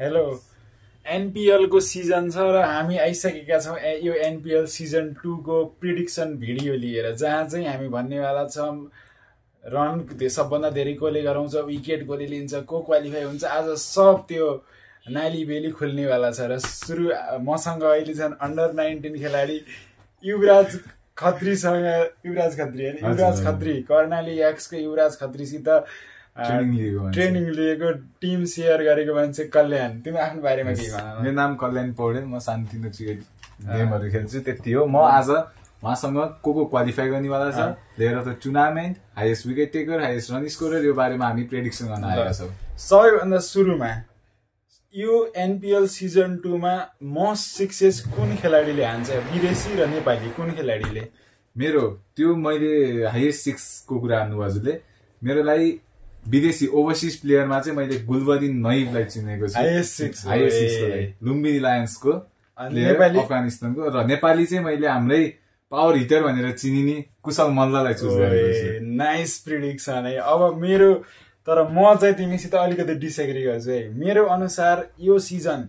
Hello NPL को season छ र हामी आइसकेका छौँ यो एनपिएल सिजन 2 को प्रिडिक्सन भिडियो लिएर जहाँ चाहिँ हामी भन्नेवाला छौँ रन सबभन्दा धेरै कसले गराउँछ विकेट कसले लिन्छ को क्वालिफाई हुन्छ आज सब त्यो नाली बेली खुल्नेवाला छ र सुरु मसँग अहिले छन् अन्डर 19 खेलाडी युवराज खत्रीसँग युवराज खत्री कर्णाली एक्सको युवराज खत्रीसित ट्रेनिङ लिएको टिम सेयर गरेको मान्छे कल्याण तिमी आफ्नो बारेमा के भन मेरो नाम कल्याण पौडेल म सानोतिनो क्रिकेट गेमहरू खेल्छु त्यति हो म आज उहाँसँग को क्वालिफाई गर्नेवाला छ player of the tournament highest wicket taker highest run scorer यो बारेमा हामी प्रेडिक्सन गर्न आएका छौँ सबैभन्दा सुरुमा यो एनपिएल सिजन 2 मा मोस्ट सक्सेस कुन खेलाडीले हान्छ विदेशी र नेपाली कुन खेलाडीले मेरो त्यो मैले हाइएस्ट 6 को कुरा गर्नु हजुरले मेरो लागि विदेशी ओभरसिज प्लेयरमा चाहिँ मैले गुलबदिन नइबलाई चिनेको छु हाइएस्ट 6 लुम्बिनी लायन्सको प्लेयर अफगानिस्तानको र नेपाली चाहिँ मैले हाम्रै पावर हिटर भनेर चिनिने कुशल मल्ललाई चुज गरेको छु नाइस प्रिडिक्सन है अब मेरो तर म चाहिँ तिमीसित अलिकति डिसएग्री गर्छु है मेरो अनुसार यो सिजन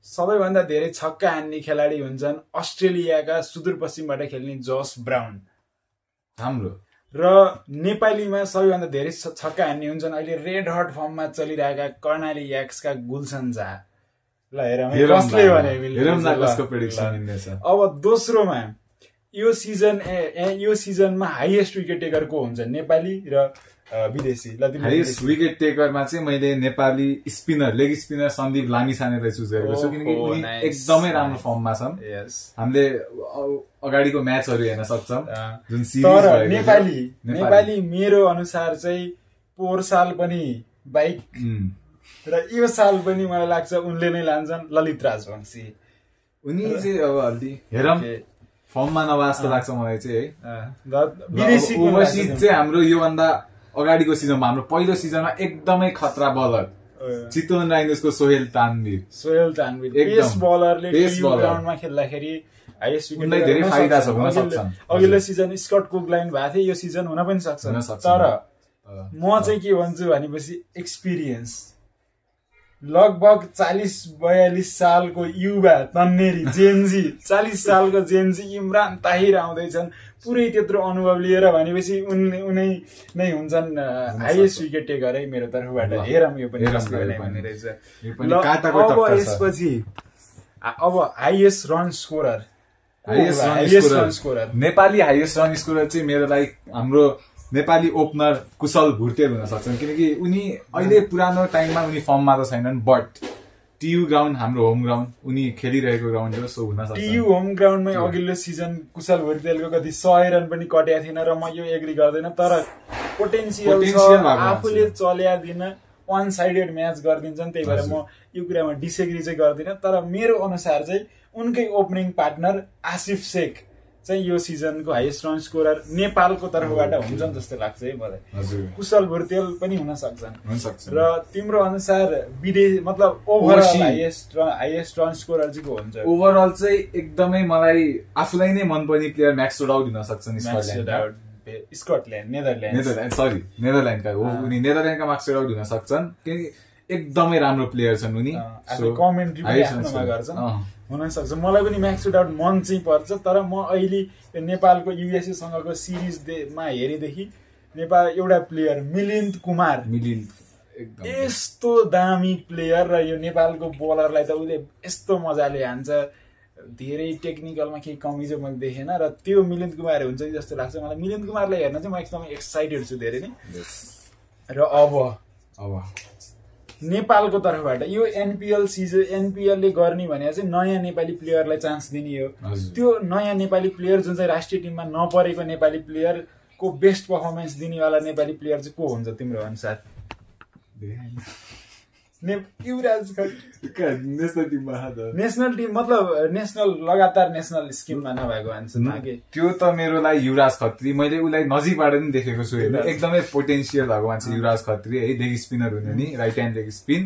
सबैभन्दा धेरै छक्का हान्ने खेलाडी हुन्छन् अस्ट्रेलियाका सुदूरपश्चिमबाट खेल्ने जोस ब्राउन हाम्रो र नेपालीमा सबैभन्दा धेरै छक्का हान्ने हुन्छन् अहिले रेड हट फर्ममा चलिरहेका कर्णाली एक्सका गुलसन झा ल हेरौँ अब दोस्रोमा यो सिजनमा हाइएस्ट विकेट टेकर को हुन्छ नेपाली र विदेशी हाइएस्ट विकेट टेकरमा चाहिँ मैले Nepali spinner leg spinner Sandeep लामिछानेलाई चुज गरेको छु किनकि उनी एकदमै राम्रो फर्ममा छन् हामीले अगाडिको म्याचहरू हेर्न सक्छौं जुन सिरिज नेपाली मेरो अनुसार चाहिँ पोहोर साल पनि बाइक र यो साल पनि मलाई लाग्छ उनले नै लान्छन् ललित राजवंशी उनी चाहिँ अब अलि हेरौँ फर्ममा नभए जस्तो लाग्छ मलाई चाहिँ है विदेशी ओभरसिज चाहिँ हाम्रो योभन्दा अगाडिको सिजनमा हाम्रो पहिलो सिजनमा एकदमै खतरा बलर चितवन राइनर्सको सोहेल तानवीर पेस बलरले ग्राउन्डमा खेल्दाखेरि हाइएस्ट विकेट धेरै फाइदा छ हुन सक्छ अघिल्लो सिजन स्कट कुकलाइन भएको थियो यो सिजन हुन पनि सक्छ तर म चाहिँ के भन्छु भनेपछि एक्सपिरियन्स लगभग 40-42 सालको युवा तन्नेरी जेन्जी 40 सालको जेन्जी इमरान ताहिर आउँदैछन् पुरै त्यत्रो अनुभव लिएर भनेपछि उनै नै हुन्छन् हाइएस्ट विकेट टेकर है मेरो तर्फबाट हेरौँ यो पनि भन्ने रहेछ अब यसपछि अब highest run scorer Nepali highest run scorer चाहिँ मेरो लागि हाम्रो नेपाली ओपनर कुशल भुर्तेल हुन सक्छन् किनकि उनी अहिले पुरानो टाइममा उनी फर्ममा त छैनन् बट टियु ग्राउन्ड हाम्रो होम ग्राउन्ड उनी खेलिरहेको ग्राउन्ड हो सो हुन सक्छ टियु होम ग्राउन्डमै अघिल्लो सिजन कुशल भुर्तेलको कति 100 रन पनि कट्या थिएन र म यो एग्री गर्दैन तर पोटेन्सियल छ आफूले चल्या दिन वान साइडेड म्याच गरिदिन्छन् त्यही भएर म यो कुरामा डिसएग्री चाहिँ गर्दिन तर मेरो अनुसार चाहिँ उनकै ओपनिङ पार्टनर आसिफ शेख चाहिँ यो सिजनको हाइएस्ट रन स्कोरर नेपालको तर्फबाट हुन्छन् जस्तो लाग्छ है मलाई कुशल भुर्तेल पनि हुन सक्छन् र तिम्रो अनुसार विदेश मतलब ओभरअल हाइएस्ट रन स्कोरर चाहिँ को हुन्छ ओभरअल चाहिँ एकदमै मलाई आफूलाई नै मनपर्ने प्लेयर म्याक्स रोडाउट हुन सक्छन् स्कटल्यान्ड नेदरल्यान्डका हो उनी नेदरल्यान्डका म्याक्स रोडाउट हुन सक्छन् किनकि एकदमै राम्रो प्लेयर छन् उनी कमेन्ट्री पनि आफ्नोमा गर्छन् हुन सक्छ मलाई पनि म्याक्स आउट मन चाहिँ पर्छ तर म अहिले नेपालको युएसए सँगको सिरिजमा हेरेदेखि नेपाल एउटा प्लेयर मिलिन्द कुमार यस्तो दामी प्लेयर र यो नेपालको बोलरलाई त उसले यस्तो मजाले हान्छ धेरै टेक्निकलमा केही कमी चाहिँ मैले देखेन र त्यो मिलिन्द कुमार हुन्छ जस्तो लाग्छ मलाई मिलिन्द कुमारलाई हेर्न चाहिँ म एकदमै एक्साइटेड छु धेरै नै र अब नेपालको तर्फबाट यो एनपिएलले गर्ने भने चाहिँ नयाँ नेपाली प्लेयरलाई चान्स दिने हो त्यो नयाँ नेपाली प्लेयर जुन चाहिँ राष्ट्रिय टिममा नपरेको नेपाली प्लेयरको बेस्ट पर्फर्मेन्स दिनेवाला नेपाली प्लेयर चाहिँ को हुन्छ तिम्रो अनुसार युवराज नेसनल टिम मतलब नेसनल लगातार नेसनल स्किममा नभएको मान्छे त्यो त मेरो लागि युवराज खत्री मैले उसलाई नजिकबाट पनि देखेको छु एकदमै पोटेन्सियल भएको मान्छे युवराज खत्री है लेग स्पिनर हुने नि राइट ह्यान्ड लेग स्पिन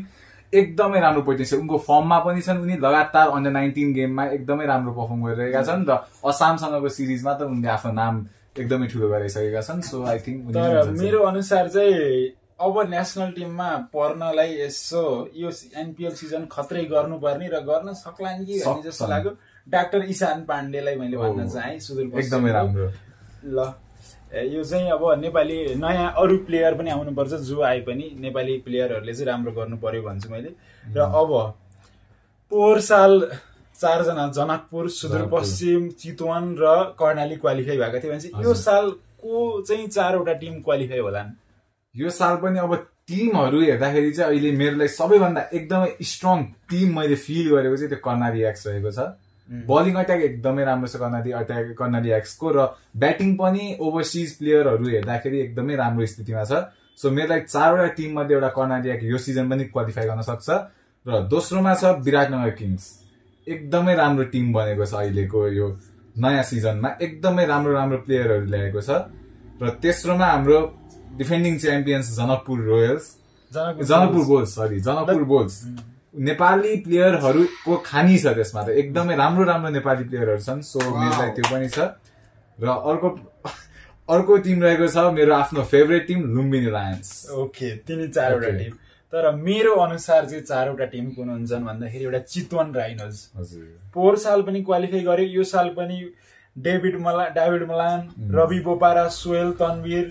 एकदमै राम्रो पोटेन्सियल उनको फर्ममा पनि छन् उनी लगातार अन्डर 19 गेममा एकदमै राम्रो पर्फर्म गरिरहेका छन् र असमसँगको सिरिजमा त उनले आफ्नो नाम एकदमै ठुलो गरिसकेका छन् सो आई थिंक तर मेरो अनुसार चाहिँ अब नेसनल टिममा पर्नलाई यसो यो एनपिएल सिजन खत्रै गर्नुपर्ने र गर्न सक्लान् कि भन्ने जस्तो लाग्यो। डाक्टर ईशान पाण्डेलाई मैले भन्न चाहे सुदूरपश्चिम एकदमै राम्रो। ल यो चाहिँ अब नेपाली नयाँ अरू प्लेयर पनि आउनुपर्छ, जो आए पनि नेपाली प्लेयरहरूले चाहिँ राम्रो गर्नु पर्यो भन्छु मैले। र अब पोहोर साल 4 जना जनकपुर, सुदूरपश्चिम, चितवन र कर्णाली क्वालिफाई भएका थिए भनेपछि यो साल को चाहिँ 4वटा टिम क्वालिफाई होलान्? यो साल पनि अब टिमहरू हेर्दाखेरि चाहिँ अहिले मेरो लागि सबैभन्दा एकदमै स्ट्रङ टिम मैले फिल गरेको चाहिँ त्यो कर्णाली एक्स रहेको छ। बलिङ अट्याक एकदमै राम्रो छ कर्णाली एक्सको, र ब्याटिङ पनि ओभरसिज प्लेयरहरू हेर्दाखेरि एकदमै राम्रो स्थितिमा छ। सो मेरो लागि 4वटा टिम मध्ये एउटा कर्णाली एक्स यो सिजन पनि क्वालिफाई गर्न सक्छ। र दोस्रोमा छ विराटनगर किङ्स, एकदमै राम्रो टिम बनेको छ अहिलेको यो नयाँ सिजनमा, एकदमै राम्रो राम्रो प्लेयरहरू ल्याएको छ। र तेस्रोमा हाम्रो defending champions Janakpur Bolts Nepali प्लेयरहरूको खानी छ त्यसमा, त एकदमै राम्रो राम्रो नेपाली प्लेयरहरू छन्। सो मेरो लागि त्यो पनि छ। र अर्को टिम रहेको छ मेरो आफ्नो favourite team Lumbini lions. Okay, तिनी 4वटा टिम। तर मेरो अनुसार चाहिँ 4वटा टिम कुन हुन्छन् भन्दाखेरि एउटा चितवन राइनोज, पोहोर साल पनि क्वालिफाई गर्यो, यो साल पनि डेभिड मलान, रवि बोपारा, सोहेल तन्वीर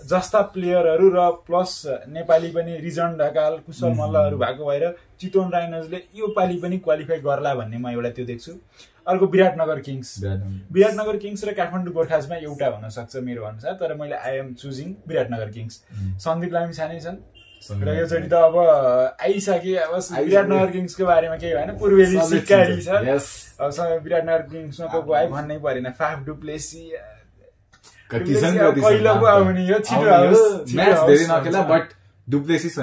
जस्ता प्लेयरहरू र प्लस नेपाली पनि रिजन ढकाल, कुशल मल्लहरू भएको भएर चितवन राइनोजले यो पालि पनि क्वालिफाई गर्ला भन्ने म एउटा त्यो देख्छु। अर्को विराटनगर किङ्स र काठमाडौँ गोर्खाजमा एउटा हुन सक्छ मेरो अनुसार, तर मैले I am choosing Biratnagar kings. Sandeep Lamichhane छन् र योचोटि त अब आइसके, अब विराटनगर किङ्सको बारेमा केही भएन, पूर्वेली सिकारी छ। अब विराटनगर किङ्समा को आयो भन्नै परेन, फाफ डुप्लेसी पहिलो पो आउने यो छिटो आओस्, म्याच धेरै नखेला बट डुप्लेसिस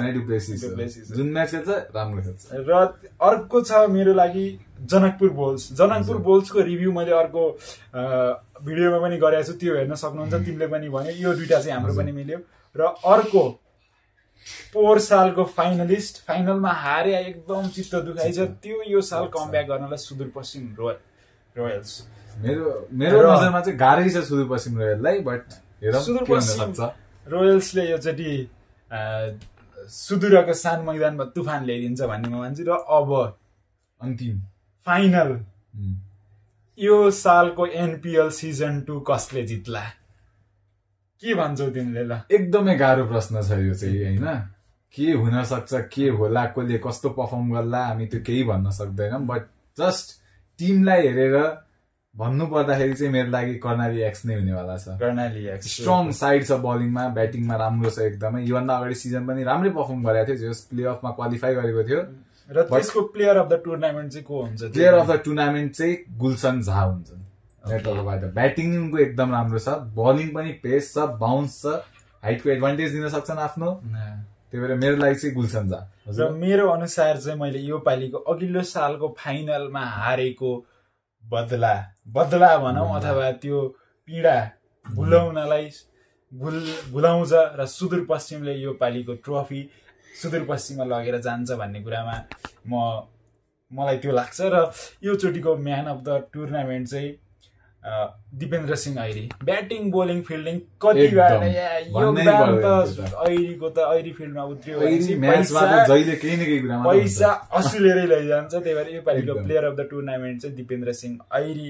जुन म्याच खेल्छ राम्रो खेल्छ। र अर्को छ मेरो लागि जनकपुर बोल्सको रिभ्यू मैले अर्को भिडियोमा पनि गरेको छु, त्यो हेर्न सक्नुहुन्छ, तिमीले पनि भन्यो। यो दुईटा चाहिँ हाम्रो पनि मिल्यो। र अर्को पोहोर सालको फाइनलिस्ट, फाइनलमा हारे एकदम चित्त दुखाइ छ, त्यो यो साल कमब्याक गर्नलाई सुदूरपश्चिम रोयल्स। मेरो नजरमा चाहिँ गाह्रै छ सुदूरपश्चिम रोयललाई, बट सुदूरपश्चिम रोयल्सले योचोटि सुदूरको सान मैदानमा तुफान ल्याइदिन्छ भन्ने म मान्छु। र अब अन्तिम फाइनल, यो सालको एनपिएल सिजन 2 कसले जित्ला? के भन्छौ तिमीले? ल एकदमै गाह्रो प्रश्न छ यो चाहिँ, होइन? के हुन सक्छ, के होला, कसले कस्तो पर्फर्म गर्ला, हामी त्यो केही भन्न सक्दैनौँ। बट जस्ट टिमलाई हेरेर भन्नु पर्दाखेरि चाहिँ मेरो लागि कर्णाली एक्स नै हुनेवाला छ। कर्णाली एक्स स्ट्रङ साइड छ, बलिङमा ब्याटिङमा राम्रो छ एकदमै। योभन्दा अगाडि सिजन पनि राम्रै पर्फर्म गरेको थियो, जस प्ले अफमा क्वालिफाई गरेको थियो। र त्यसको प्लेयर अफ द टुर्नामेन्ट चाहिँ को हुन्छ? प्लेयर अफ द टुर्नामेन्ट चाहिँ गुलसन झा हुन्छन्। ब्याटिङको एकदम राम्रो छ, बलिङ पनि पेस छ, बााउन्स छ, हाइटको एडभान्टेज दिन सक्छन् आफ्नो, त्यही भएर मेरो लागि चाहिँ गुलसन झा। र मेरो अनुसार चाहिँ मैले यो पालिको अघिल्लो सालको फाइनलमा हारेको बदला भनौँ अथवा त्यो पीडा भुलाउँछ र सुदूरपश्चिमले यो पालिको ट्रफी सुदूरपश्चिममा लगेर जान्छ भन्ने कुरामा मलाई त्यो लाग्छ। र यो चोटिको म्यान अफ द टुर्नामेन्ट चाहिँ Dipendra Singh Airee. Batting bowling fielding कति योगदान त ऐरीको त ऐरी फिल्डमा उत्रियो पैसा असुलेरै लैजान्छ। त्यही भएर यो पालिको प्लेयर अफ द टुर्नामेन्ट चाहिँ दिपेन्द्र सिंह ऐरी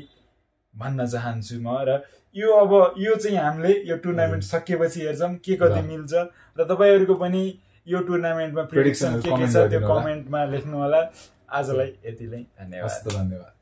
भन्न चाहन्छु म। र यो चाहिँ हामीले यो टुर्नामेन्ट सकिएपछि हेर्छौँ के कति मिल्छ, र तपाईँहरूको पनि यो टुर्नामेन्टमा प्रेडिक्सन के छ त्यो कमेन्टमा लेख्नु होला। आजलाई यति नै, धन्यवाद। धन्यवाद।